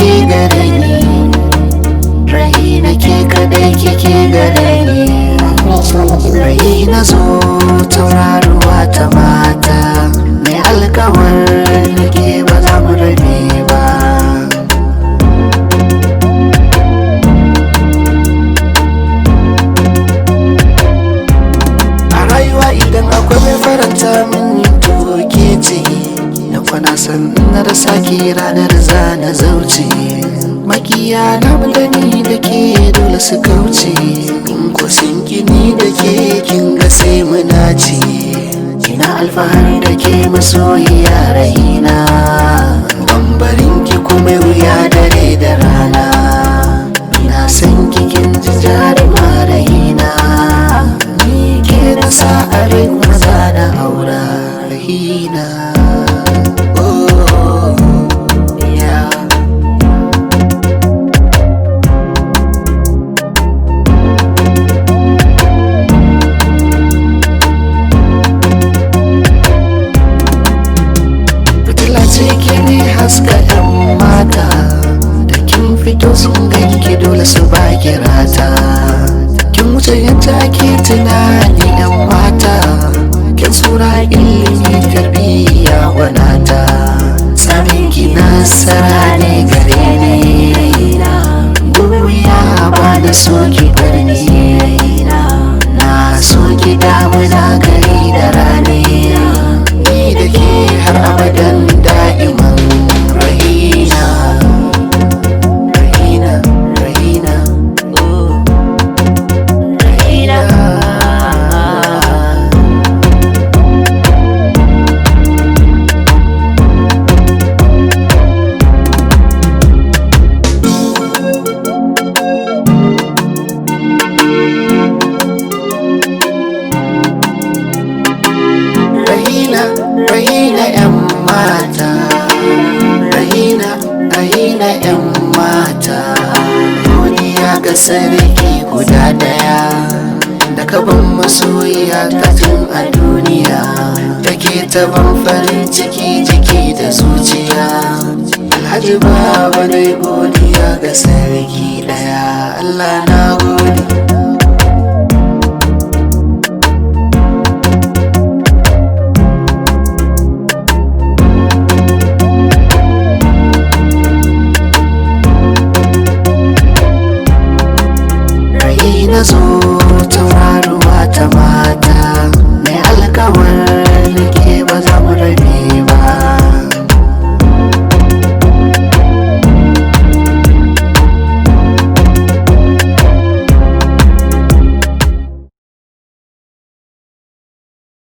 ke gare ni, Rahina ke kadai kike gare ni. Rahina zo tauraruwa ta mata, mai alkawar da ke ba za mu rabe ba. A rayuwa idan akwai mai faranta min to ke ce, na kwana san na da sake ranar zana zauce. Makiya na gani da ke dole su kauce, in ko sun gini da ke kin ga sai muna ce. Ina alfahari da ke masoyiya Rahina, bambarin ki kuma wuya dare da rana. Ina san ki kin ji jaruma Rahina, ni ke da sa a rai kuma za na aura Rahina. Haska 'yan mata da kin fito sun ganki dole su baki rata. Kin wuce yadda ake tunani 'yan mata, kin tsura ilimi tarbiyya wadata. Samin ki nasara ne gare ni, gobe ba da so ki bar ni. Na so ki damuna gari da rani, ni da ke har abadan da'iman. Rahina 'yan mata, Rahina 'yan mata. Godiya ga sarki guda daya, da kaban masoyiya ta tun a duniya. Take taban farin ciki jiki da zuciya. Alhaji Baba dai godiya ga sarki daya, Allah na gode.